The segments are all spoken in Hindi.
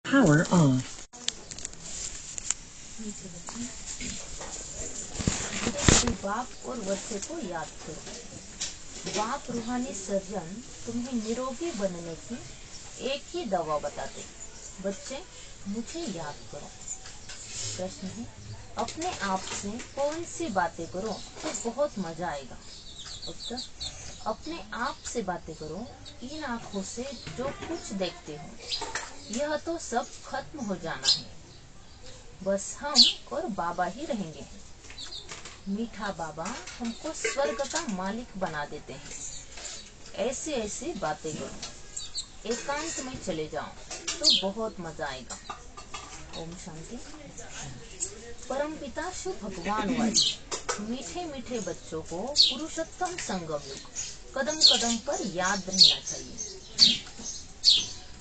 Power off. बाप और बच्चे को याद करो। बाप रूहानी सर्जन तुम्हें निरोगी बनने की एक ही दवा बताते। बच्चे मुझे याद करो। प्रश्न है, अपने आप से कौन सी बातें करो तो बहुत मजा आएगा। उत्तर, अपने आप से बातें करो। इन आँखों से जो कुछ देखते हो यह तो सब खत्म हो जाना है, बस हम और बाबा ही रहेंगे। मीठा बाबा हमको स्वर्ग का मालिक बना देते हैं। ऐसी ऐसी बातें करो, एकांत में चले जाओ तो बहुत मजा आएगा। ओम शांति। परमपिता शिव भगवान वाले मीठे मीठे बच्चों को पुरुषोत्तम संगम युग कदम कदम पर याद रहना चाहिए।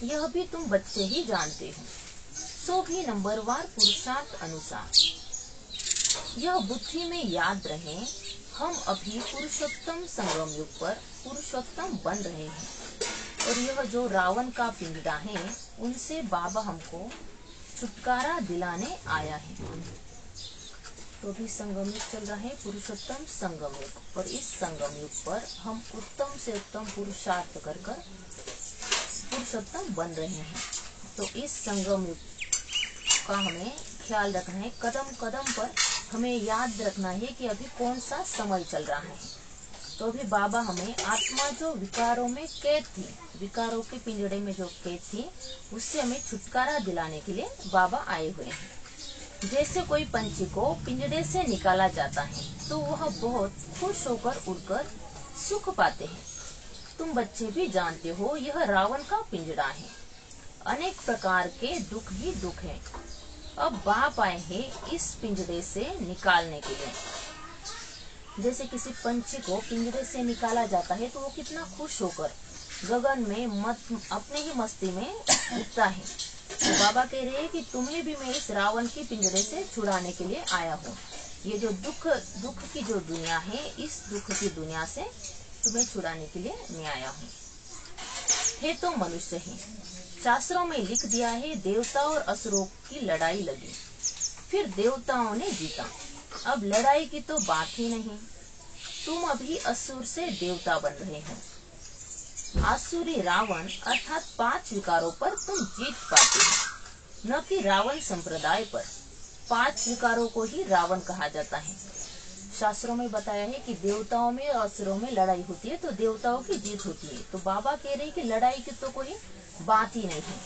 यह भी तुम बच्चे ही जानते हो, सो भी नंबरवार पुरुषार्थ अनुसार यह बुद्धि में याद रहे, हम अभी पुरुषोत्तम संगम युग पर पुरुषोत्तम बन रहे हैं और यह जो रावण का पिंजड़ा है उनसे बाबा हमको छुटकारा दिलाने आया है। तो भी संगम युग चल रहा है, पुरुषोत्तम संगम युग, और इस संगम युग पर हम उत्तम से उत्तम पुरुषार्थ कर कर पुरुषोत्तम बन रहे हैं। तो इस संगम युग का हमें ख्याल रखना है। कदम कदम पर हमें याद रखना है कि अभी कौन सा समय चल रहा है। तो अभी बाबा हमें आत्मा जो विकारों में कैद थी, विकारों के पिंजड़े में जो कैद थी, उससे हमें छुटकारा दिलाने के लिए बाबा आए हुए हैं। जैसे कोई पंछी को पिंजड़े से निकाला जाता है तो वह बहुत खुश होकर उड़कर सुख पाते हैं। तुम बच्चे भी जानते हो यह रावण का पिंजड़ा है, अनेक प्रकार के दुख ही दुख है। अब बाप आए हैं इस पिंजड़े से निकालने के लिए। जैसे किसी पंछी को पिंजड़े से निकाला जाता है तो वो कितना खुश होकर गगन में अपने ही मस्ती में उड़ता है। तो बाबा कह रहे हैं कि तुम्हें भी मैं इस रावण की पिंजड़े से छुड़ाने के लिए आया हूँ। ये जो दुख की जो दुनिया है, इस दुख की दुनिया से तुम्हें छुड़ाने के लिए मैं आया हूँ। है तो मनुष्य ही। शास्त्रों में लिख दिया है देवता और असुरों की लड़ाई लगी, फिर देवताओं ने जीता। अब लड़ाई की तो बात ही नहीं, तुम अभी असुर से देवता बन रहे हो। आसुरी रावण अर्थात 5 विकारों पर तुम जीत पाते हो, न कि रावण संप्रदाय पर। 5 विकारों को ही रावण कहा जाता है। शास्त्रों में बताया है कि देवताओं में और असुरों में लड़ाई होती है तो देवताओं की जीत होती है। तो बाबा कह रहे हैं कि लड़ाई की तो कोई बात ही नहीं है।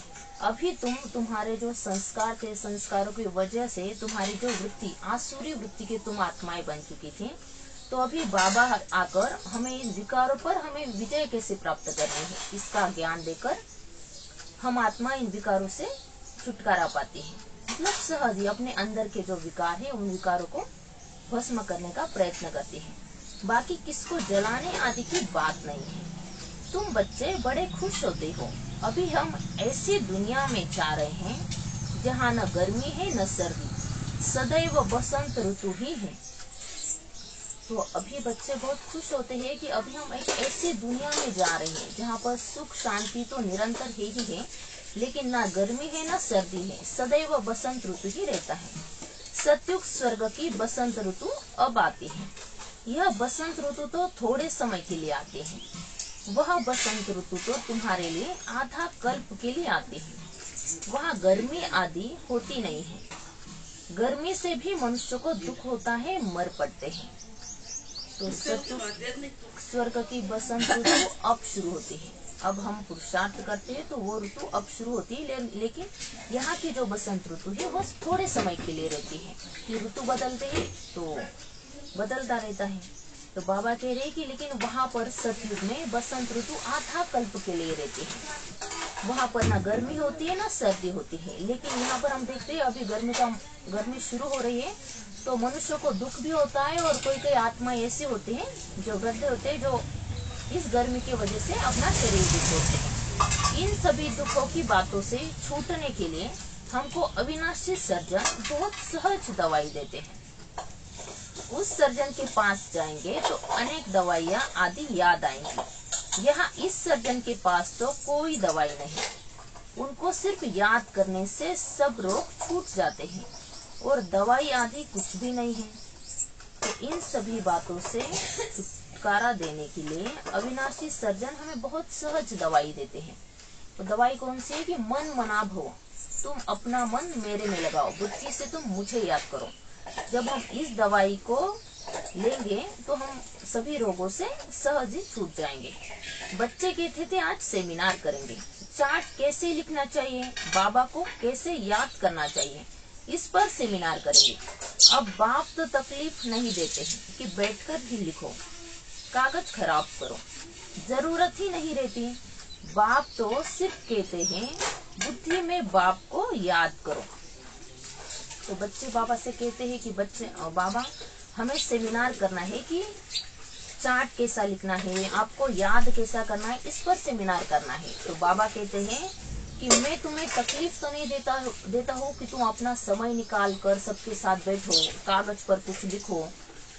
अभी तुम्हारे जो संस्कार थे, संस्कारों की वजह से तुम्हारी जो वृत्ति, आसुरी वृत्ति की तुम आत्माएं बन चुकी थी, तो अभी बाबा आकर हमें इन विकारों पर हमें विजय कैसे प्राप्त करनी है, इसका ज्ञान देकर हम आत्मा इन विकारों से छुटकारा पाती है। मतलब सहज ही अपने अंदर के जो विकार है उन विकारों को भस्म करने का प्रयत्न करती है। बाकी किसको जलाने आदि की बात नहीं है। तुम बच्चे बड़े खुश होते हो। अभी हम ऐसी दुनिया में जा रहे हैं जहाँ न गर्मी है न सर्दी, सदैव बसंत ऋतु ही है। तो अभी बच्चे बहुत खुश होते हैं कि अभी हम एक ऐसी दुनिया में जा रहे हैं जहाँ पर सुख शांति तो निरंतर है ही है, लेकिन ना गर्मी है ना सर्दी है, सदैव बसंत ऋतु ही रहता है। सतयुग स्वर्ग की बसंत ऋतु अब आती है। यह बसंत ऋतु तो थोड़े समय के लिए आती है, वह बसंत ऋतु तो तुम्हारे लिए आधा कल्प के लिए आती है। वहाँ गर्मी आदि होती नहीं है। गर्मी से भी मनुष्य को दुख होता है, मर पड़ते हैं। तो सतयुग स्वर्ग की बसंत ऋतु अब शुरू होती है। अब हम पुरुषार्थ करते हैं तो वो ऋतु अब शुरू होती है, लेकिन यहाँ की जो बसंत ऋतु है वो थोड़े समय के लिए रहती है। कि ऋतु बदलते हैं तो बदलता रहता है। तो बाबा कह रहे हैं कि लेकिन वहाँ पर सतयुग में बसंत ऋतु आधा कल्प के लिए रहती है। वहाँ पर ना गर्मी होती है ना सर्दी होती है। लेकिन यहाँ पर हम देखते हैं अभी गर्मी शुरू हो रही है तो मनुष्य को दुख भी होता है, और कोई कोई आत्मा ऐसी होती है जो वृद्ध होते हैं जो इस गर्मी की वजह से अपना शरीर भी छोड़ते हैं। इन सभी दुखों की बातों से छूटने के लिए हमको अविनाशी सर्जन बहुत सहज दवाई देते हैं। उस सर्जन के पास जाएंगे तो अनेक दवाइयाँ आदि याद आएंगी। यहाँ इस सर्जन के पास तो कोई दवाई नहीं, उनको सिर्फ याद करने से सब रोग छूट जाते हैं और दवाई आदि कुछ भी नहीं है। तो इन सभी बातों से छुटकारा देने के लिए अविनाशी सर्जन हमें बहुत सहज दवाई देते हैं। तो दवाई कौन सी है कि मन मना भव, तुम अपना मन मेरे में लगाओ, बुद्धि से तुम मुझे याद करो। जब हम इस दवाई को लेंगे तो हम सभी रोगों से सहज ही छूट जाएंगे। बच्चे कहते थे आज सेमिनार करेंगे, चार्ट कैसे लिखना चाहिए, बाबा को कैसे याद करना चाहिए, इस पर सेमिनार करेंगे। अब बाप तो तकलीफ नहीं देते हैं कि बैठकर ही लिखो, कागज खराब करो, जरूरत ही नहीं रहती। बाप तो सिर्फ कहते हैं बुद्धि में बाप को याद करो। तो बच्चे बाबा से कहते हैं कि बाबा हमें सेमिनार करना है कि चार्ट कैसा लिखना है, आपको याद कैसा करना है, इस पर सेमिनार करना है। तो बाबा कहते हैं कि मैं तुम्हें तकलीफ तो नहीं देता हूँ कि तुम अपना समय निकाल कर सबके साथ बैठो, कागज पर कुछ लिखो।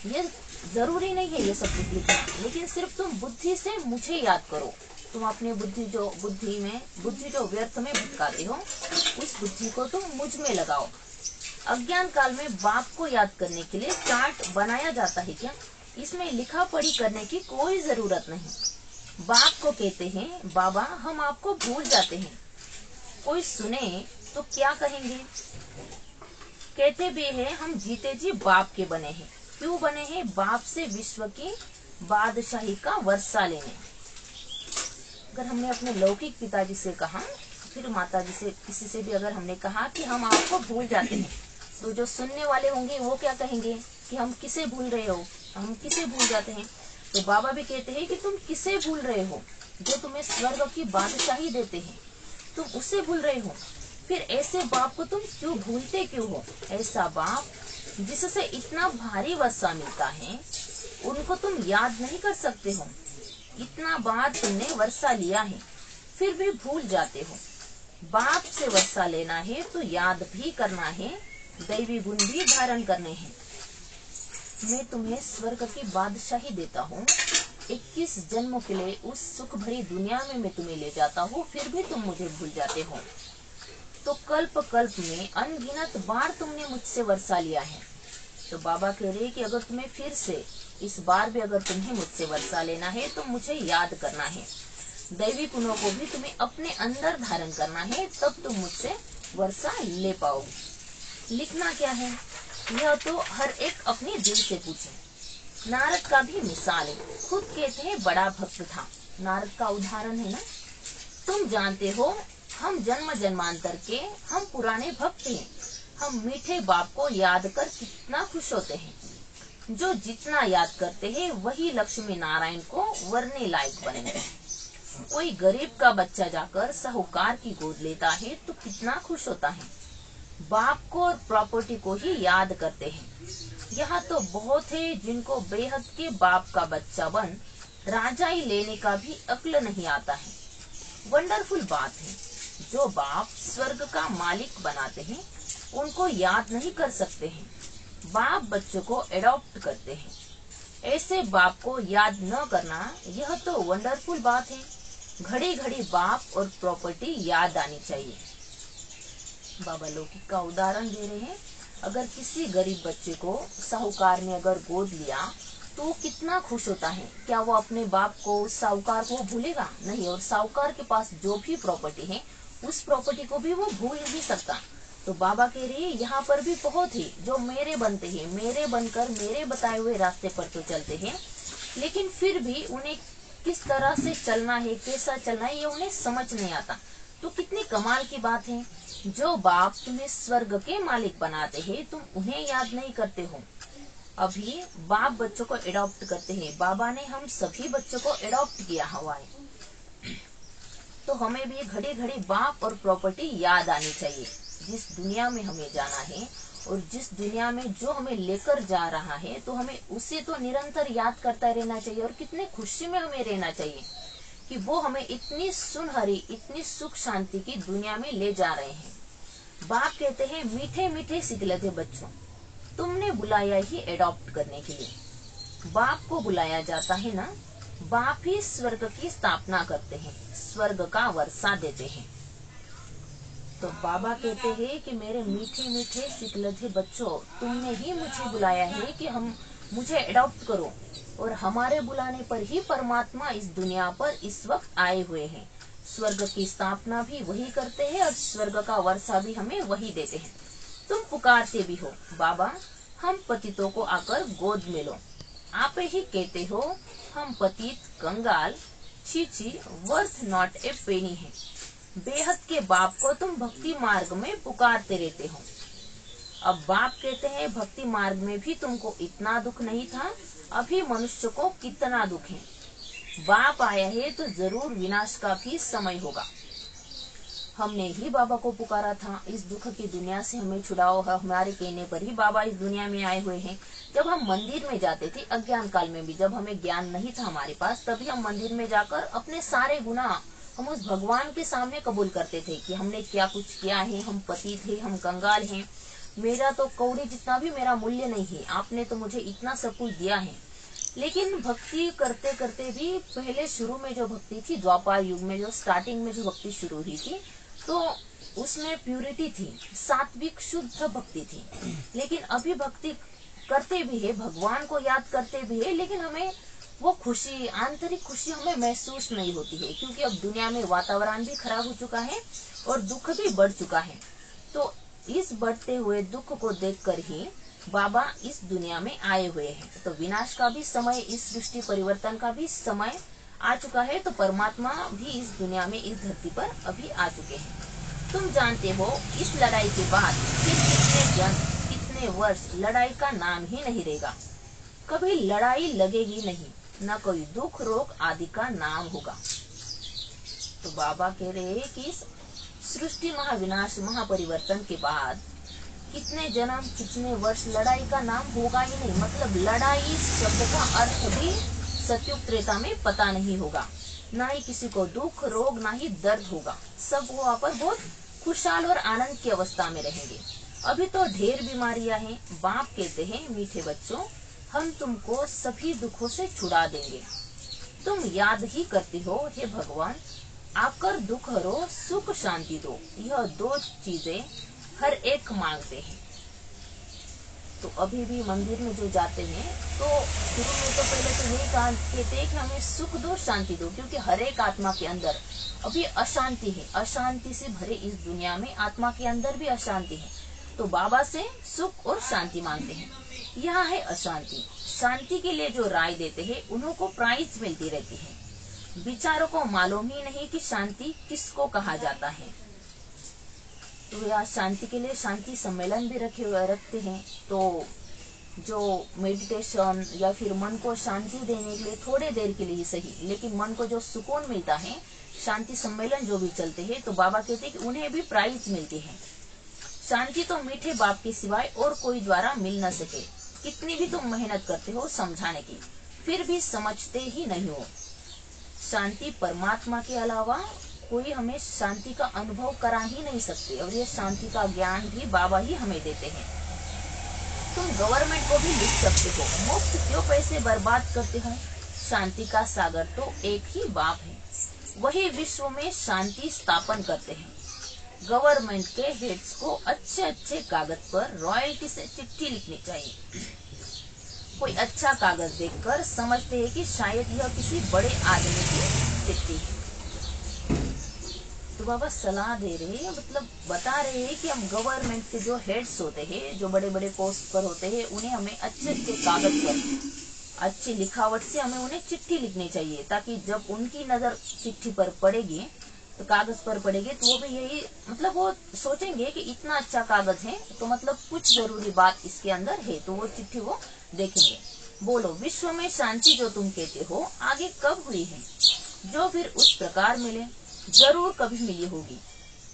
ये जरूरी नहीं है ये सब कुछ लिखना, लेकिन सिर्फ तुम बुद्धि से मुझे याद करो। तुम अपने बुद्धि जो व्यर्थ में भटकाते हो, उस बुद्धि को तुम मुझ में लगाओ। अज्ञान काल में बाप को याद करने के लिए चार्ट बनाया जाता है क्या? इसमें लिखा पढ़ी करने की कोई जरूरत नहीं। बाप को कहते हैं बाबा हम आपको भूल जाते हैं। कोई सुने तो क्या कहेंगे? कहते भी है हम जीते जी बाप के बने हैं। क्यों बने हैं? बाप से विश्व की बादशाही का वर्षा लेने। अगर हमने अपने लौकिक पिताजी से कहा, फिर माताजी से, किसी से भी अगर हमने कहा कि हम आपको भूल जाते हैं, तो जो सुनने वाले होंगे वो क्या कहेंगे कि हम किसे भूल रहे हो, हम किसे भूल जाते हैं। तो बाबा भी कहते हैं कि तुम किसे भूल रहे हो, जो तुम्हें स्वर्ग की बादशाही देते हैं, तुम उसे भूल रहे हो। फिर ऐसे बाप को तुम क्यों भूलते क्यों हो? ऐसा बाप जिससे इतना भारी वर्षा मिलता है, उनको तुम याद नहीं कर सकते हो। इतना बार तुमने वर्षा लिया है, फिर भी भूल जाते हो। बाप से वर्षा लेना है तो याद भी करना है, दैवी गुण भी धारण करने हैं। मैं तुम्हें स्वर्ग की बादशाही देता हूँ, 21 जन्मों के लिए उस सुख भरी दुनिया में मैं तुम्हें ले जाता हूँ, फिर भी तुम मुझे भूल जाते हो। तो कल्प कल्प में अनगिनत बार तुमने मुझसे वर्षा लिया है। तो बाबा कह रहे कि अगर तुम्हें फिर से इस बार भी अगर तुम्हें मुझसे वर्षा लेना है तो मुझे याद करना है, दैवी गुणों को भी तुम्हें अपने अंदर धारण करना है, तब तुम मुझसे वर्षा ले पाओगे। लिखना क्या है यह तो हर एक अपने दिल से पूछे। नारद का भी मिसाल है, खुद कहते हैं बड़ा भक्त था। नारद का उदाहरण है ना। तुम जानते हो हम जन्म जन्मांतर के हम पुराने भक्त हैं। हम मीठे बाप को याद कर कितना खुश होते हैं। जो जितना याद करते हैं वही लक्ष्मी नारायण को वरने लायक बनेंगे। कोई गरीब का बच्चा जाकर साहूकार की गोद लेता है तो कितना खुश होता है। बाप को और प्रॉपर्टी को ही याद करते हैं। यहाँ तो बहुत है जिनको बेहद के बाप का बच्चा बन राजाई लेने का भी अक्ल नहीं आता है। वंडरफुल बात है, जो बाप स्वर्ग का मालिक बनाते हैं उनको याद नहीं कर सकते हैं। बाप बच्चों को एडॉप्ट करते हैं। ऐसे बाप को याद न करना यह तो वंडरफुल बात है। घड़ी घड़ी बाप और प्रॉपर्टी याद आनी चाहिए। बाबा लौकिक का उदाहरण दे रहे हैं। अगर किसी गरीब बच्चे को साहूकार ने अगर गोद लिया तो वो कितना खुश होता है। क्या वो अपने बाप को, साहूकार को भूलेगा? नहीं। और साहूकार के पास जो भी प्रॉपर्टी है उस प्रॉपर्टी को भी वो भूल नहीं सकता। तो बाबा कह रहे हैं यहाँ पर भी बहुत ही जो मेरे बनते हैं, मेरे बनकर मेरे बताए हुए रास्ते पर तो चलते हैं, लेकिन फिर भी उन्हें किस तरह से चलना है, कैसा चलना है, ये उन्हें समझ नहीं आता। तो कितनी कमाल की बात है, जो बाप तुम्हें स्वर्ग के मालिक बनाते हैं तुम उन्हें याद नहीं करते हो। अभी बाप बच्चों को एडॉप्ट करते हैं। बाबा ने हम सभी बच्चों को एडॉप्ट किया हुआ है। तो हमें भी घड़ी घड़ी बाप और प्रॉपर्टी याद आनी चाहिए। जिस दुनिया में हमें जाना है और जिस दुनिया में जो हमें लेकर जा रहा है, तो हमें उसे तो निरंतर याद करता रहना चाहिए। और कितने खुशी में हमें रहना चाहिए कि वो हमें इतनी सुनहरी, इतनी सुख शांति की दुनिया में ले जा रहे हैं। बाप कहते हैं मीठे मीठे सिकलते बच्चों, तुमने बुलाया ही एडॉप्ट करने के लिए। बाप को बुलाया जाता है ना, बाप ही स्वर्ग की स्थापना करते हैं, स्वर्ग का वर्षा देते हैं। तो बाबा कहते हैं कि मेरे मीठे मीठे सिकलधे बच्चों, तुमने ही मुझे बुलाया है कि हम मुझे अडॉप्ट करो, और हमारे बुलाने पर ही परमात्मा इस दुनिया पर इस वक्त आए हुए हैं। स्वर्ग की स्थापना भी वही करते हैं और स्वर्ग का वर्षा भी हमें वही देते हैं। तुम पुकारते भी हो, बाबा हम पतितों को आकर गोद में लो। आप ही कहते हो हम पतित कंगाल छी वर्थ नॉट ए पेनी है। बेहद के बाप को तुम भक्ति मार्ग में पुकारते रहते हो। अब बाप कहते हैं भक्ति मार्ग में भी तुमको इतना दुख नहीं था, अभी मनुष्य को कितना दुख है। बाप आया है तो जरूर विनाश का भी समय होगा। हमने ही बाबा को पुकारा था, इस दुख की दुनिया से हमें छुड़ाओ। हमारे कहने पर ही बाबा इस दुनिया में आए हुए हैं। जब हम मंदिर में जाते थे अज्ञान काल में भी, जब हमें ज्ञान नहीं था हमारे पास, तभी हम मंदिर में जाकर अपने सारे गुनाह हम उस भगवान के सामने कबूल करते थे कि हमने क्या कुछ किया है, हम पति थे, हम कंगाल हैं, मेरा तो कौड़ी जितना भी मेरा मूल्य नहीं है, आपने तो मुझे इतना सब कुछ दिया है। लेकिन भक्ति करते करते भी पहले शुरू में जो भक्ति थी, द्वापर युग में जो स्टार्टिंग में जो भक्ति शुरू हुई थी, तो उसमें प्यूरिटी थी, सात्विक शुद्ध भक्ति थी। लेकिन अभी भक्ति करते भी है, भगवान को याद करते भी है, लेकिन हमें वो खुशी, आंतरिक खुशी हमें महसूस नहीं होती है, क्योंकि अब दुनिया में वातावरण भी खराब हो चुका है और दुख भी बढ़ चुका है। तो इस बढ़ते हुए दुख को देखकर ही बाबा इस दुनिया में आए हुए हैं। तो विनाश का भी समय, इस सृष्टि परिवर्तन का भी समय आ चुका है। तो परमात्मा भी इस दुनिया में, इस धरती पर अभी आ चुके हैं। तुम जानते हो इस लड़ाई के बाद फिर कितने जन, कितने वर्ष लड़ाई का नाम ही नहीं रहेगा। कभी लड़ाई लगेगी नहीं, न कोई दुख रोग आदि का नाम होगा। तो बाबा कह रहे हैं कि इस सृष्टि महाविनाश महापरिवर्तन के बाद कितने जन्म, कितने वर्ष लड़ाई का नाम होगा ही नहीं। मतलब लड़ाई शब्द का अर्थ भी सतयुग त्रेता में पता नहीं होगा। ना ही किसी को दुख रोग, ना ही दर्द होगा। सब वहाँ पर बहुत खुशहाल और आनंद की अवस्था में रहेंगे। अभी तो ढेर बीमारियां हैं। बाप कहते हैं मीठे बच्चों, हम तुमको सभी दुखों से छुड़ा देंगे। तुम याद ही करते हो, हे भगवान आकर दुख हरो, सुख शांति दो। यह दो चीजें हर एक मांगते हैं। तो अभी भी मंदिर में जो जाते हैं, तो शुरू में तो पहले तो यही कहते हैं कि हमें सुख दो, शांति दो, क्योंकि हर एक आत्मा के अंदर अभी अशांति है। अशांति से भरे इस दुनिया में आत्मा के अंदर भी अशांति है। तो बाबा से सुख और शांति मांगते हैं। यहाँ है अशांति। शांति के लिए जो राय देते हैं उन्हों को प्राइज मिलती रहती है। विचारों को मालूम ही नहीं कि शांति किसको कहा जाता है। तो यहाँ शांति के लिए शांति सम्मेलन भी रखते हैं। तो जो मेडिटेशन या फिर मन को शांति देने के लिए, थोड़े देर के लिए ही सही, लेकिन मन को जो सुकून मिलता है, शांति सम्मेलन जो भी चलते हैं, तो बाबा कहते हैं कि उन्हें भी प्राइज मिलती है। शांति तो मीठे बाप के सिवाय और कोई द्वारा मिल न सके। कितनी भी तुम मेहनत करते हो समझाने की, फिर भी समझते ही नहीं हो। शांति परमात्मा के अलावा कोई हमें शांति का अनुभव करा ही नहीं सकते, और ये शांति का ज्ञान भी बाबा ही हमें देते हैं। तुम गवर्नमेंट को भी लिख सकते हो, मुफ्त क्यों पैसे बर्बाद करते हो। शांति का सागर तो एक ही बाप है, वही विश्व में शांति स्थापन करते हैं। गवर्नमेंट के हेड्स को अच्छे अच्छे कागज पर रॉयल्टी से चिट्ठी लिखनी चाहिए। कोई अच्छा कागज देखकर समझते हैं कि शायद यह किसी बड़े आदमी की चिट्ठी है। तो बाबा सलाह दे रहे हैं, मतलब बता रहे हैं कि हम गवर्नमेंट के जो हेड्स होते हैं, जो बड़े बड़े पोस्ट पर होते हैं, उन्हें हमें अच्छे अच्छे कागज पर, अच्छी लिखावट से हमें उन्हें चिट्ठी लिखनी चाहिए, ताकि जब उनकी नजर चिट्ठी पर पड़ेगी, तो कागज पर पड़ेगी, तो वो भी यही, मतलब वो सोचेंगे कि इतना अच्छा कागज है, तो मतलब कुछ जरूरी बात इसके अंदर है, तो वो चिट्ठी वो देखेंगे। बोलो, विश्व में शांति जो तुम कहते हो आगे कब हुई है, जो फिर उस प्रकार मिले, जरूर कभी मिली होगी।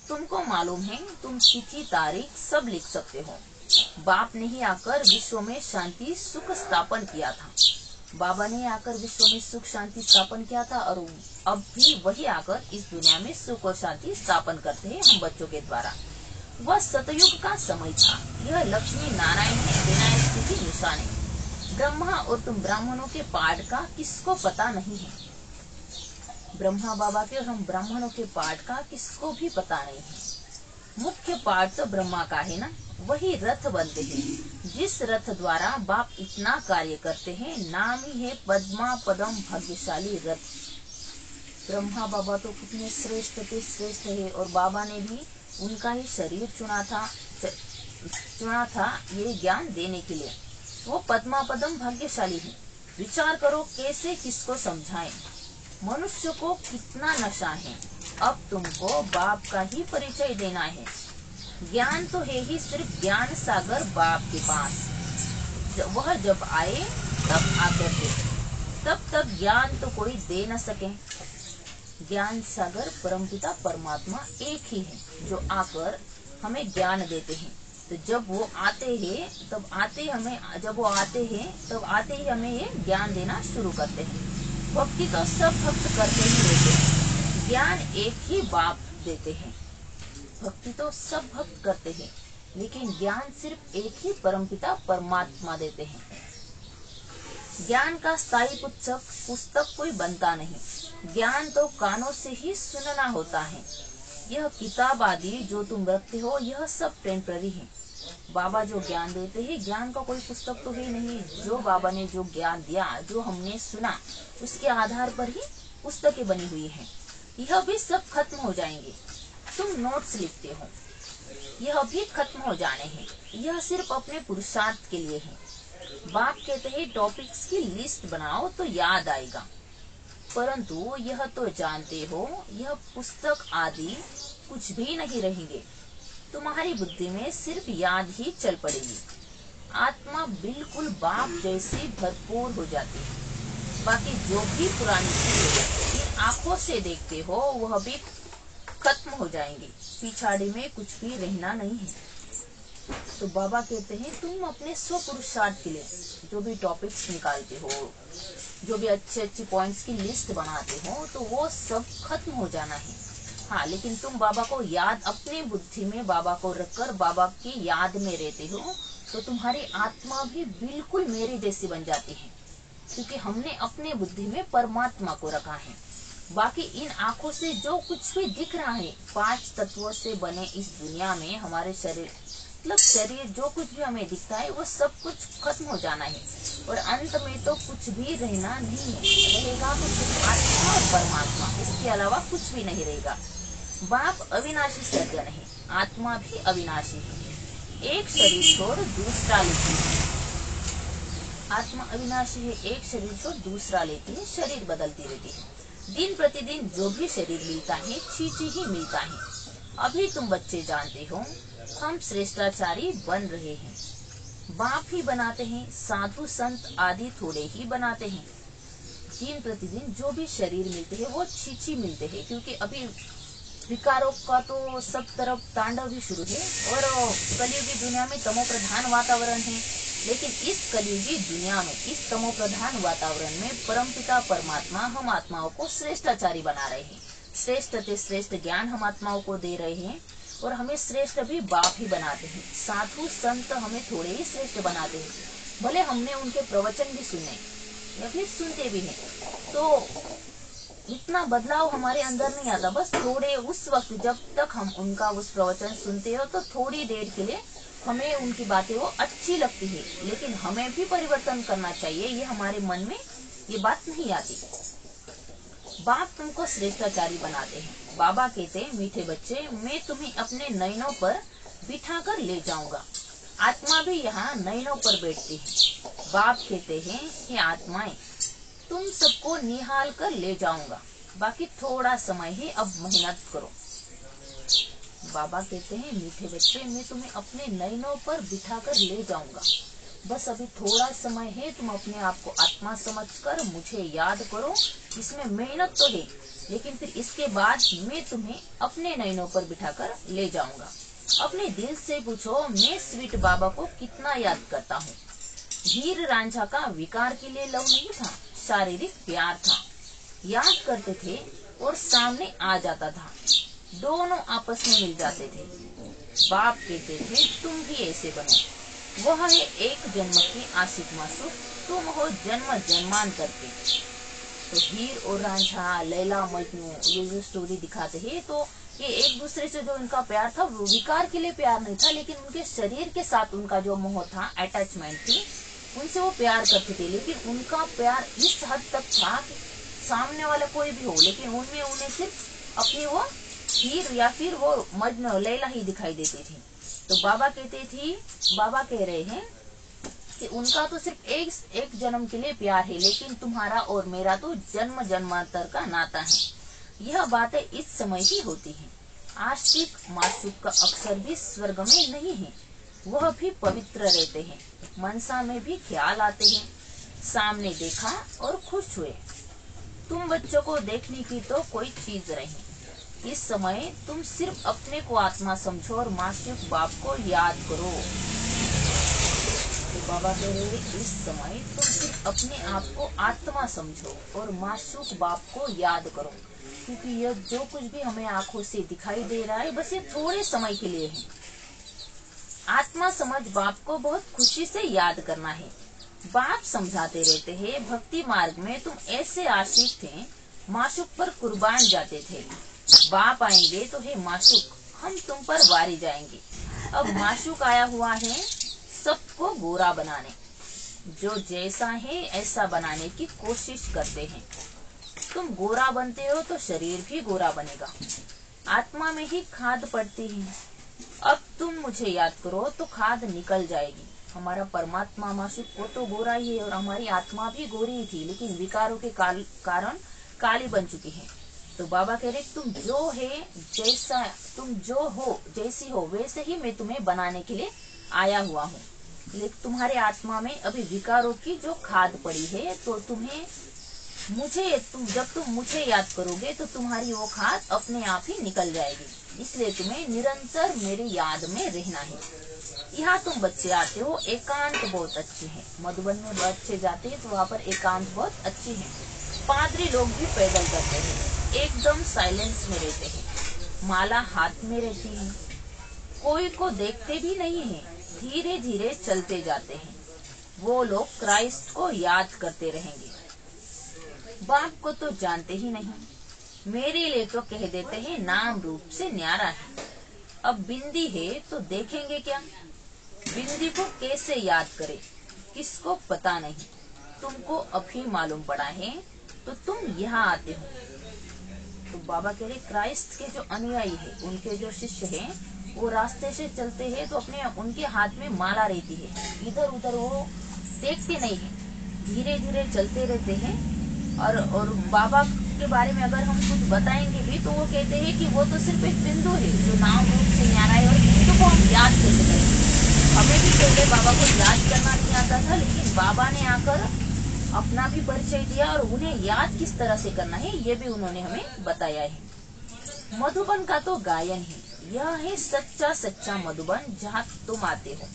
तुमको मालूम है, तुम तिथि तारीख सब लिख सकते हो। बाप ने ही आकर विश्व में शांति सुख स्थापन किया था। बाबा ने आकर विश्व में सुख शांति स्थापन किया था, और अब भी वही आकर इस दुनिया में सुख और शांति स्थापन करते हैं हम बच्चों के द्वारा। वह सतयुग का समय था। यह लक्ष्मी नारायण है, विनायक स्थिति निशान है। ब्रह्मा और तुम ब्राह्मणों के पाठ का किसको पता नहीं है। ब्रह्मा बाबा के और हम ब्राह्मणों के पाठ का किसको भी पता नहीं है। मुख्य पाठ तो ब्रह्मा का है ना, वही रथ बनते हैं। जिस रथ द्वारा बाप इतना कार्य करते हैं, नाम ही है पद्मा पदम भाग्यशाली रथ। ब्रह्मा बाबा तो कितने श्रेष्ठ है, और बाबा ने भी उनका ही शरीर चुना था ये ज्ञान देने के लिए। वो पद्मा पदम भाग्यशाली है। विचार करो कैसे किसको समझाएं। मनुष्य को कितना नशा है। अब तुमको बाप का ही परिचय देना है। ज्ञान तो है ही सिर्फ ज्ञान सागर बाप के पास। वह जब आए तब आकर दे, तब तक ज्ञान तो कोई दे न सके। ज्ञान सागर परमपिता परमात्मा एक ही है जो आकर हमें ज्ञान देते हैं। तो जब वो आते हैं तब आते ही हमें ये ज्ञान देना शुरू करते हैं। भक्ति तो सब भक्त करते ही रहते हैं, ज्ञान एक ही बाप देते हैं। भक्ति तो सब भक्त करते हैं, लेकिन ज्ञान सिर्फ एक ही परमपिता परमात्मा देते हैं। ज्ञान का स्थायी पुस्तक कोई बनता नहीं। ज्ञान तो कानों से ही सुनना होता है। यह किताब आदि जो तुम रखते हो, यह सब टेम्पररी है। बाबा जो ज्ञान देते हैं, ज्ञान का कोई पुस्तक तो है नहीं। जो बाबा ने जो ज्ञान दिया, जो हमने सुना, उसके आधार पर ही पुस्तकें बनी हुई हैं। यह भी सब खत्म हो जाएंगे। तुम नोट्स लिखते हो, यह भी खत्म हो जाने हैं। यह सिर्फ अपने पुरुषार्थ के लिए है। बाप कहते हैं टॉपिक्स की लिस्ट बनाओ तो याद आएगा, परंतु यह तो जानते हो, यह पुस्तक आदि कुछ भी नहीं रहेंगे। तुम्हारी बुद्धि में सिर्फ याद ही चल पड़ेगी। आत्मा बिल्कुल बाप जैसी भरपूर हो जाती है। बाकी जो भी पुरानी चीजें इन आंखों से देखते हो, वह भी खत्म हो जाएंगी। पिछाड़ी में कुछ भी रहना नहीं है। तो बाबा कहते हैं तुम अपने स्व पुरुषार्थ के लिए जो भी टॉपिक्स निकालते हो, जो भी अच्छे पॉइंट्स की लिस्ट बनाते हो, तो वो सब खत्म हो जाना है। हाँ, लेकिन तुम बाबा को याद अपनी बुद्धि में बाबा को रखकर बाबा की याद में रहते हो, तो तुम्हारी आत्मा भी बिल्कुल मेरे जैसी बन जाती है, क्योंकि हमने अपने बुद्धि में परमात्मा को रखा है। बाकी इन आंखों से जो कुछ भी दिख रहा है, 5 तत्वों से बने इस दुनिया में हमारे शरीर जो कुछ भी हमें दिखता है, वो सब कुछ खत्म हो जाना है। और अंत में तो कुछ भी रहना नहीं है। रहेगा तो सिर्फ आत्मा और परमात्मा, इसके अलावा कुछ भी नहीं रहेगा। बाप अविनाशी सज्जन है, आत्मा भी अविनाशी है। एक शरीर छोड़ दूसरा लेती है। आत्मा अविनाशी है, एक शरीर छोड़ दूसरा लेती है, शरीर बदलती रहती है। दिन प्रतिदिन जो भी शरीर मिलता है, चीची ही मिलता है। अभी तुम बच्चे जानते हो, हम श्रेष्ठाचारी बन रहे हैं। बाप ही बनाते हैं, साधु संत आदि थोड़े ही बनाते हैं। दिन प्रतिदिन जो भी शरीर मिलते हैं, वो चीची मिलते हैं, क्योंकि अभी विकारों का तो सब तरफ तांडव ही शुरू है। और कलियुगी दुनिया में तमो प्रधान वातावरण है। लेकिन इस कलियुगी दुनिया में, इस तमो प्रधान वातावरण में परमपिता परमात्मा हम आत्माओं को श्रेष्ठाचारी बना रहे हैं। श्रेष्ठ ज्ञान हम आत्माओं को दे रहे हैं, और हमें श्रेष्ठ भी बाप ही बनाते हैं। साधु संत हमें थोड़े ही श्रेष्ठ बनाते हैं। भले हमने उनके प्रवचन भी सुने या फिर सुनते भी हैं, तो इतना बदलाव हमारे अंदर नहीं आता। बस थोड़े उस वक्त जब तक हम उनका उस प्रवचन सुनते हो, तो थोड़ी देर के लिए हमें उनकी बातें वो अच्छी लगती है, लेकिन हमें भी परिवर्तन करना चाहिए। ये हमारे मन में ये बात नहीं आती। बाप तुमको श्रेष्ठाचारी बनाते हैं। बाबा कहते हैं मीठे बच्चे, मैं तुम्हें अपने नयनों पर बिठा कर ले जाऊंगा। आत्मा भी यहाँ नयनों पर बैठती है। बाप कहते हैं हे आत्माएं, तुम सबको निहाल कर ले जाऊंगा, बाकी थोड़ा समय ही अब मेहनत करो। बाबा कहते हैं मीठे बच्चे, मैं तुम्हें अपने नयनों पर बिठा कर ले जाऊंगा, बस अभी थोड़ा समय है। तुम अपने आप को आत्मा समझकर मुझे याद करो। इसमें मेहनत तो है, लेकिन फिर इसके बाद मैं तुम्हें अपने नयनों पर बिठाकर ले जाऊंगा। अपने दिल से पूछो, मैं स्वीट बाबा को कितना याद करता हूँ। हीर रांझा का विकार के लिए लव नहीं था, शारीरिक प्यार था। याद करते थे और सामने आ जाता था, दोनों आपस में मिल जाते थे। बाप कहते थे तुम भी ऐसे बनो। वह है एक जन्म की आशिक मासूक, तुम हो जन्म जन्मांतर के। तो हीर और रांझा, लैला मजनू, ये जो स्टोरी दिखाते हैं, तो ये एक दूसरे से जो इनका प्यार था वो विकार के लिए प्यार नहीं था, लेकिन उनके शरीर के साथ उनका जो मोह था, अटैचमेंट थी, उनसे वो प्यार करते थे। लेकिन उनका प्यार इस हद तक था कि सामने वाला कोई भी हो, लेकिन उनमें उन्हें सिर्फ अपनी वो हीर या फिर वो मजनू लैला ही दिखाई देती थी। तो बाबा कह रहे हैं कि उनका तो सिर्फ एक जन्म के लिए प्यार है, लेकिन तुम्हारा और मेरा तो जन्म जन्मांतर का नाता है। यह बातें इस समय ही होती हैं। आशिक मासूक का अक्सर भी स्वर्ग में नहीं है, वह भी पवित्र रहते हैं, मनसा में भी ख्याल आते हैं। सामने देखा और खुश हुए। तुम बच्चों को देखने की तो कोई चीज नहीं। इस समय तुम सिर्फ अपने को आत्मा समझो और मासूक बाप को याद करो। तो बाबा कह रहे हैं, इस समय तुम सिर्फ अपने आप को आत्मा समझो और मासूक बाप को याद करो, क्योंकि यह जो कुछ भी हमें आंखों से दिखाई दे रहा है बस ये थोड़े समय के लिए है। आत्मा समझ बाप को बहुत खुशी से याद करना है। बाप समझाते रहते हैं, भक्ति मार्ग में तुम ऐसे आशिक थे, माशूक पर कुर्बान जाते थे। बाप आएंगे तो हे माशूक, हम तुम पर वारी जाएंगे। अब माशूक आया हुआ है सबको गोरा बनाने, जो जैसा है ऐसा बनाने की कोशिश करते हैं। तुम गोरा बनते हो तो शरीर भी गोरा बनेगा। आत्मा में ही खाद पड़ती है। अब तुम मुझे याद करो तो खाद निकल जाएगी। हमारा परमात्मा माशूक को तो गोरा ही है और हमारी आत्मा भी गोरी थी, लेकिन विकारों के कारण काली बन चुकी है। तो बाबा कह रहे, तुम जो हो जैसी हो वैसे ही मैं तुम्हें बनाने के लिए आया हुआ हूँ। लेकिन तुम्हारे आत्मा में अभी विकारों की जो खाद पड़ी है, तो जब तुम मुझे याद करोगे तो तुम्हारी वो खाद अपने आप ही निकल जाएगी। इसलिए तुम्हें निरंतर मेरी याद में रहना है। यहाँ तुम बच्चे आते हो, एकांत बहुत अच्छी है। मधुबन में बच्चे जाते हैं तो वहाँ पर एकांत बहुत अच्छी है। पादरी लोग भी पैदल करते हैं, एकदम साइलेंस में रहते हैं। माला हाथ में रहती है, कोई को देखते भी नहीं है, धीरे धीरे चलते जाते हैं। वो लोग क्राइस्ट को याद करते रहेंगे। बाप को तो जानते ही नहीं, मेरे लिए तो कह देते हैं नाम रूप से न्यारा है। अब बिंदी है तो देखेंगे क्या, बिंदी को कैसे याद करे, किसको पता नहीं। तुमको अभी मालूम पड़ा है तो तुम यहाँ आते हो। तो बाबा कह रहे, क्राइस्ट के जो अनुयायी है, उनके जो शिष्य हैं, वो रास्ते से चलते हैं तो उनके हाथ में माला रहती है, इधर उधर वो देखते नहीं है, धीरे धीरे चलते रहते हैं। और बाबा के बारे में अगर हम कुछ बताएंगे भी तो वो कहते हैं कि वो तो सिर्फ एक बिंदु है जो नाम रूप से न्यारा है, और बिंदु को हम याद कैसे करें। हमें भी पहले बाबा को याद करना नहीं आता था, लेकिन बाबा ने आकर अपना भी परिचय दिया और उन्हें याद किस तरह से करना है ये भी उन्होंने हमें बताया है। मधुबन का तो गायन है, यह है सच्चा सच्चा मधुबन जहाँ तुम आते हो।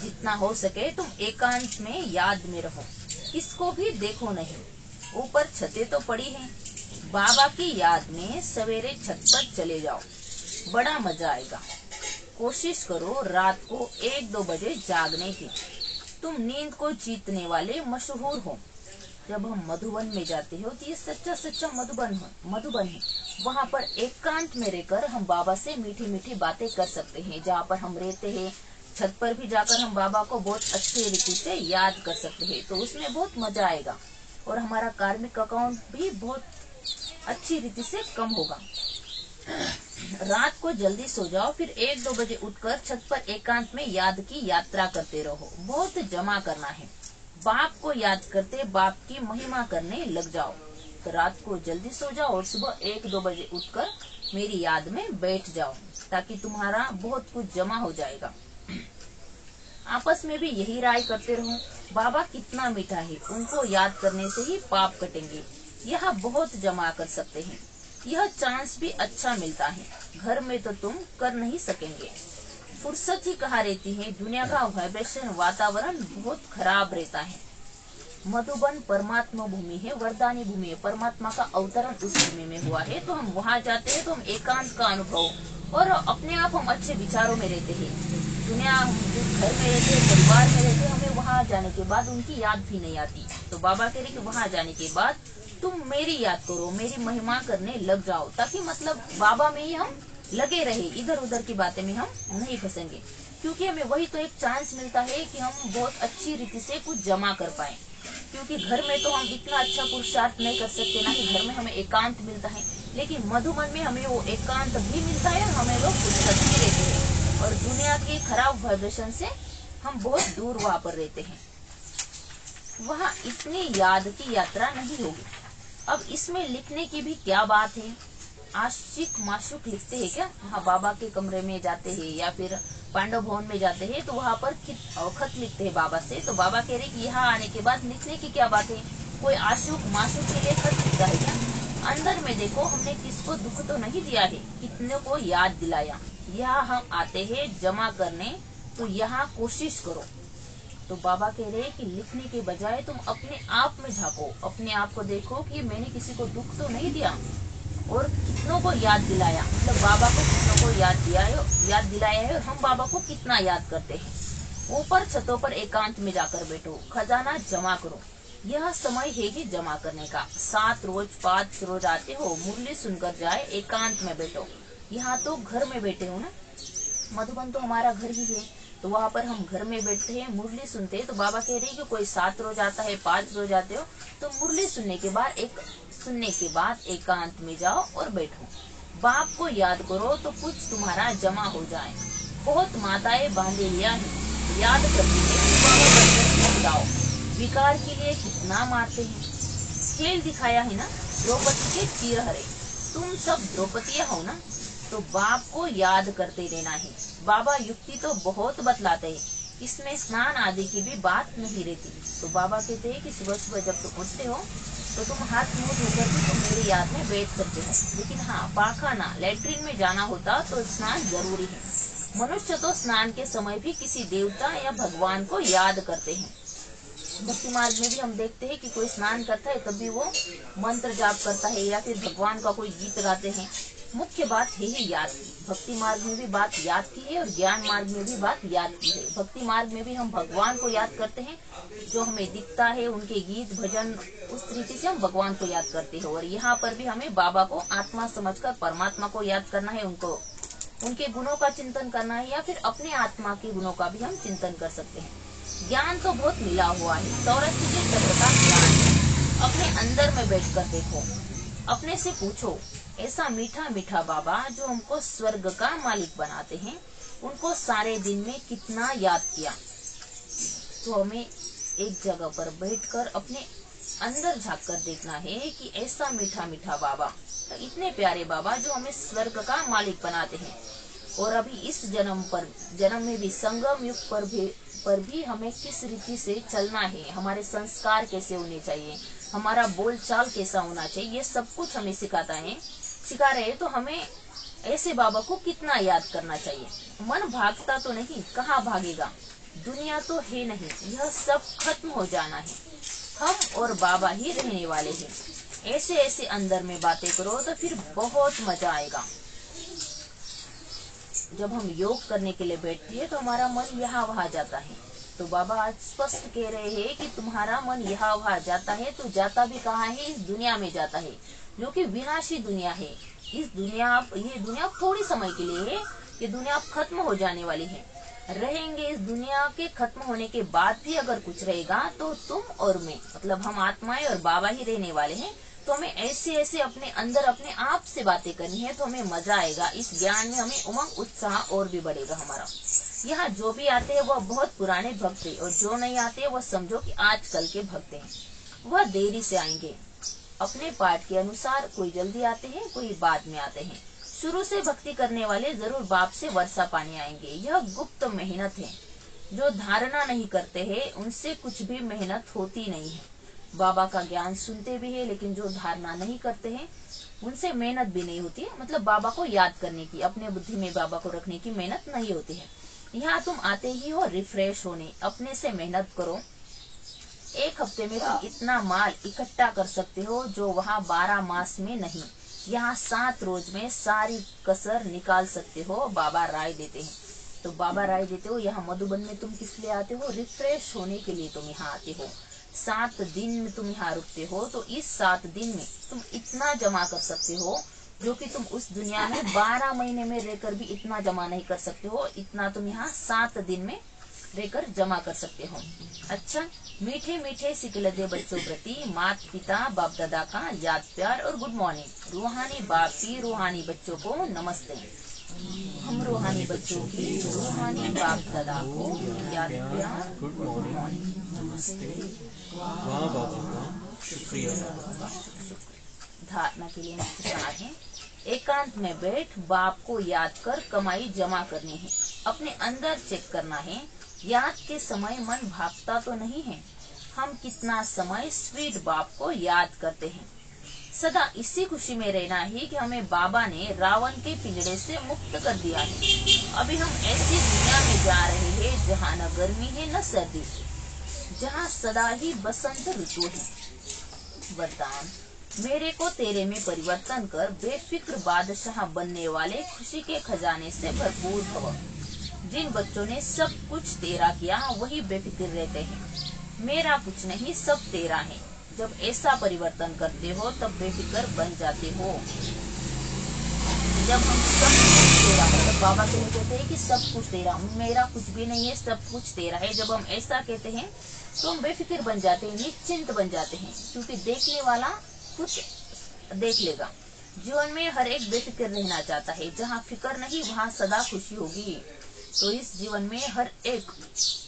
जितना हो सके तुम एकांत में याद में रहो, किसको भी देखो नहीं। ऊपर छतें तो पड़ी हैं, बाबा की याद में सवेरे छत पर चले जाओ, बड़ा मजा आएगा। कोशिश करो रात को 1-2 बजे जागने की। तुम नींद को जीतने वाले मशहूर हो। जब हम मधुबन में जाते हो तो ये सच्चा सच्चा मधुबन है। वहाँ पर एकांत में रहकर हम बाबा से मीठी मीठी बातें कर सकते हैं। जहाँ पर हम रहते हैं छत पर भी जाकर हम बाबा को बहुत अच्छी रीति से याद कर सकते हैं, तो उसमें बहुत मजा आएगा और हमारा कार्मिक अकाउंट भी बहुत अच्छी रीति से कम होगा। रात को जल्दी सो जाओ, फिर 1-2 बजे उठकर छत पर एकांत में याद की यात्रा करते रहो। बहुत जमा करना है, बाप को याद करते बाप की महिमा करने लग जाओ। तो रात को जल्दी सो जाओ और सुबह 1-2 बजे उठकर मेरी याद में बैठ जाओ, ताकि तुम्हारा बहुत कुछ जमा हो जाएगा। आपस में भी यही राय करते रहो, बाबा कितना मीठा है, उनको याद करने से ही पाप कटेंगे। यह बहुत जमा कर सकते हैं, यह चांस भी अच्छा मिलता है। घर में तो तुम कर नहीं सकेंगे, फुर्सत ही कहाँ रहती है। दुनिया का वाइब्रेशन वातावरण बहुत खराब रहता है। मधुबन परमात्मा भूमि है, वरदानी भूमि है। परमात्मा का अवतरण उस भूमि में हुआ है, तो हम वहाँ जाते हैं तो हम एकांत का अनुभव और अपने आप हम अच्छे विचारों में रहते हैं। दुनिया घर में रहते हैं, परिवार में रहते हैं, हमें वहाँ जाने के बाद उनकी याद भी नहीं आती। तो बाबा कह रहे कि वहाँ जाने के बाद तुम मेरी याद करो, मेरी महिमा करने लग जाओ, ताकि मतलब बाबा में ही हम लगे रहे, इधर उधर की बातें में हम नहीं फंसेंगे। क्योंकि हमें वही तो एक चांस मिलता है कि हम बहुत अच्छी रीति से कुछ जमा कर पाए। क्योंकि घर में तो हम इतना अच्छा पुरुषार्थ नहीं कर सकते, ना कि घर में हमें एकांत मिलता है, लेकिन मधुबन में हमें वो एकांत भी मिलता है और हमें लोग खुश भी रहते हैं, और दुनिया के खराब वाइब्रेशन से हम बहुत दूर वहाँ पर रहते हैं। वहाँ इतनी याद की यात्रा नहीं होगी। अब इसमें लिखने की भी क्या बात है। आशिक माशुक लिखते हैं क्या, वहाँ बाबा के कमरे में जाते हैं या फिर पांडव भवन में जाते हैं, तो वहाँ पर खत लिखते हैं बाबा से, तो बाबा कह रहे कि यहाँ आने के बाद लिखने की क्या बात है। कोई आशिक माशुक के लिए खत लिखता है क्या। अंदर में देखो, हमने किसको दुख तो नहीं दिया है, कितने को याद दिलाया। यहाँ हम आते हैं जमा करने, तो यहाँ कोशिश करो। तो बाबा कह रहे हैं कि लिखने के बजाय तुम अपने आप में झांको, अपने आप को देखो कि मैंने किसी को दुख तो नहीं दिया, और कितनों को याद दिलाया। मतलब बाबा को कितनों को याद दिलाया है, और हम बाबा को कितना याद करते हैं। ऊपर छतों पर एकांत में जाकर बैठो, खजाना जमा करो। यह समय है कि जमा करने का। 7 रोज 5 रोज आते हो, मुरली सुनकर जाए, एकांत में बैठो। यहाँ तो घर में बैठे हो ना, मधुबन तो हमारा घर ही है, तो वहाँ पर हम घर में बैठते हैं, मुरली सुनते हैं। तो बाबा कह रहे हैं कि कोई 7 रोज आता है, 5 रोज आते हो, तो मुरली सुनने के बाद एकांत में जाओ और बैठो। बाप को याद करो तो कुछ तुम्हारा जमा हो जाए। बहुत माताएं बांधे लिया है, याद करती है, बताओ विकार के लिए कितना मारते हैं। खेल दिखाया है ना द्रौपदी के चीर हरे। तुम सब द्रौपदियां हो ना, तो बाप को याद करते रहना है। बाबा युक्ति तो बहुत बतलाते हैं, इसमें स्नान आदि की भी बात नहीं रहती। तो बाबा कहते हैं कि सुबह सुबह जब तुम उठते हो तो तुम हाथ मुंह धोकर भी तुम मेरी याद में बैठ सकते हो, लेकिन हाँ पाखाना लैट्रिन में जाना होता तो स्नान जरूरी है। मनुष्य तो स्नान के समय भी किसी देवता या भगवान को याद करते हैं। भक्ति मार्ग में भी हम देखते हैं कि कोई स्नान करता है तभी वो मंत्र जाप करता है या फिर भगवान का कोई गीत गाते हैं। मुख्य बात है ही याद की। भक्ति मार्ग में भी बात याद की है और ज्ञान मार्ग में भी बात याद की है। भक्ति मार्ग में भी हम भगवान को याद करते हैं, जो हमें दिखता है, उनके गीत भजन, उस तरीके से हम भगवान को याद करते हैं। और यहाँ पर भी हमें बाबा को आत्मा समझकर परमात्मा को याद करना है, उनके गुणों का चिंतन करना है, या फिर अपने आत्मा के गुणों का भी हम चिंतन कर सकते हैं। ज्ञान तो बहुत मिला हुआ है, चौरासी चक्र का ज्ञान है। अपने अंदर में बैठकर देखो, अपने से पूछो, ऐसा मीठा मीठा बाबा जो हमको स्वर्ग का मालिक बनाते हैं, उनको सारे दिन में कितना याद किया। तो हमें एक जगह पर बैठकर अपने अंदर झांक कर देखना है कि ऐसा मीठा मीठा बाबा, तो इतने प्यारे बाबा जो हमें स्वर्ग का मालिक बनाते हैं। और अभी इस जन्म में भी संगम युग पर भी हमें किस रीति से चलना है, हमारे संस्कार कैसे होने चाहिए, हमारा बोलचाल कैसा होना चाहिए, ये सब कुछ हमें सिखा रहे हैं। तो हमें ऐसे बाबा को कितना याद करना चाहिए। मन भागता तो नहीं, कहाँ भागेगा, दुनिया तो है नहीं, यह सब खत्म हो जाना है, हम और बाबा ही रहने वाले हैं। ऐसे ऐसे अंदर में बातें करो तो फिर बहुत मजा आएगा। जब हम योग करने के लिए बैठते हैं तो हमारा मन यहाँ वहाँ जाता है। तो बाबा आज स्पष्ट कह रहे हैं कि तुम्हारा मन यहाँ वहाँ जाता है, तो जाता भी कहाँ है, इस दुनिया में जाता है, जो कि विनाशी दुनिया है। ये दुनिया थोड़ी समय के लिए है, ये दुनिया खत्म हो जाने वाली है। रहेंगे इस दुनिया के खत्म होने के बाद भी अगर कुछ रहेगा तो तुम और मैं, मतलब हम आत्माएं और बाबा ही रहने वाले हैं। तो हमें ऐसे ऐसे अपने अंदर अपने आप से बातें करनी है, तो हमें मजा आएगा। इस ज्ञान में हमें उमंग उत्साह और भी बढ़ेगा हमारा। यहाँ जो भी आते हैं वह बहुत पुराने भक्त है, और जो नहीं आते वह समझो कि आजकल के भक्त हैं। वह देरी से आएंगे अपने पाठ के अनुसार, कोई जल्दी आते हैं, कोई बाद में आते हैं। शुरू से भक्ति करने वाले जरूर बाप से वर्षा पानी आएंगे। यह गुप्त मेहनत है, जो धारणा नहीं करते हैं उनसे कुछ भी मेहनत होती नहीं है। बाबा का ज्ञान सुनते भी है, लेकिन जो धारणा नहीं करते हैं उनसे मेहनत भी नहीं होती है। मतलब बाबा को याद करने की, अपने बुद्धि में बाबा को रखने की मेहनत नहीं होती है। यहाँ तुम आते ही हो रिफ्रेश होने, अपने से मेहनत करो। एक हफ्ते में तुम इतना माल इकट्ठा कर सकते हो जो वहाँ 12 मास में नहीं। यहाँ 7 रोज में सारी कसर निकाल सकते हो, बाबा राय देते हैं। तो बाबा राय देते हो, यहाँ मधुबन में तुम किस लिए आते हो, रिफ्रेश होने के लिए तुम यहाँ आते हो। 7 दिन तुम यहाँ रुकते हो, तो इस 7 दिन में तुम इतना जमा कर सकते हो जो कि तुम उस दुनिया में 12 महीने में रहकर भी इतना जमा नहीं कर सकते हो। इतना तुम यहाँ 7 दिन में रहकर जमा कर सकते हो। अच्छा, मीठे मीठे सिकलदे बच्चों प्रति माता पिता बाप दादा का याद प्यार और गुड मॉर्निंग। रूहानी बाप की रूहानी बच्चों को नमस्ते। हम रूहानी बच्चों की रूहानी बाप दादा को याद प्यार गुड मॉर्निंग नमस्ते। वाह बाबा, शुक्रिया। धारणा के लिए इंतजार है। एकांत में बैठ बाप को याद कर कमाई जमा करनी है। अपने अंदर चेक करना है, याद के समय मन भागता तो नहीं है। हम कितना समय स्वीट बाप को याद करते हैं। सदा इसी खुशी में रहना ही कि हमें बाबा ने रावण के पिंजड़े से मुक्त कर दिया है। अभी हम ऐसी दुनिया में जा रहे हैं जहाँ न गर्मी है न सर्दी, जहाँ सदा ही बसंत ऋतु है। वरदान, मेरे को तेरे में परिवर्तन कर बेफिक्र बादशाह बनने वाले खुशी के खजाने से भरपूर भव। जिन बच्चों ने सब कुछ तेरा किया वही बेफिक्र रहते हैं। मेरा कुछ नहीं, सब तेरा है। जब ऐसा परिवर्तन करते हो तब बेफिक्र बन जाते हो। जब हम सब कुछ तेरा है, तब बाबा के लिए कहते हैं कि सब कुछ तेरा, मेरा कुछ भी नहीं है, सब कुछ तेरा है। जब हम ऐसा कहते हैं तो हम बेफिक्र बन जाते हैं, निश्चिंत बन जाते हैं, क्योंकि देखने वाला कुछ देख लेगा। जीवन में हर एक बेफिक्र रहना चाहता है। जहाँ फिक्र नहीं वहाँ सदा खुशी होगी। तो इस जीवन में हर एक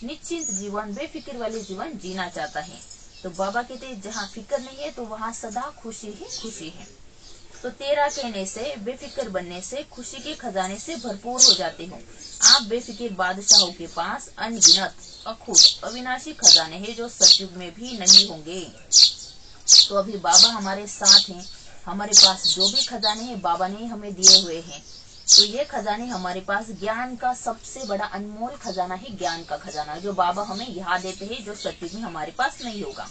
निश्चिंत जीवन, बेफिक्र वाले जीवन जीना चाहता है। तो बाबा कहते हैं जहाँ फिक्र नहीं है तो वहाँ सदा खुशी ही खुशी है। तो तेरा कहने से, बेफिक्र बनने से खुशी के खजाने से भरपूर हो जाते हो। आप बेफिक्र बादशाहों के पास अनगिनत अखूट अविनाशी खजाने हैं जो सतयुग में भी नहीं होंगे। तो अभी बाबा हमारे साथ हैं। हमारे पास जो भी खजाने हैं बाबा ने हमें दिए हुए हैं। तो ये खजाने हमारे पास ज्ञान का सबसे बड़ा अनमोल खजाना है। ज्ञान का खजाना जो बाबा हमें यहाँ देते हैं, जो सतयुग में हमारे पास नहीं होगा।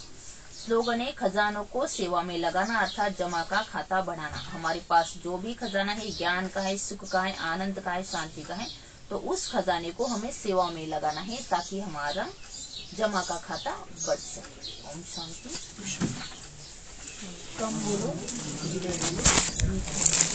स्लोगन है, खजानों को सेवा में लगाना अर्थात जमा का खाता बढ़ाना। हमारे पास जो भी खजाना है, ज्ञान का है, सुख का है, आनंद का है, शांति का है, तो उस खजाने को हमें सेवा में लगाना है ताकि हमारा जमा का खाता बढ़ सके। ओम शांति। कम बोलो, धीरे बोलो।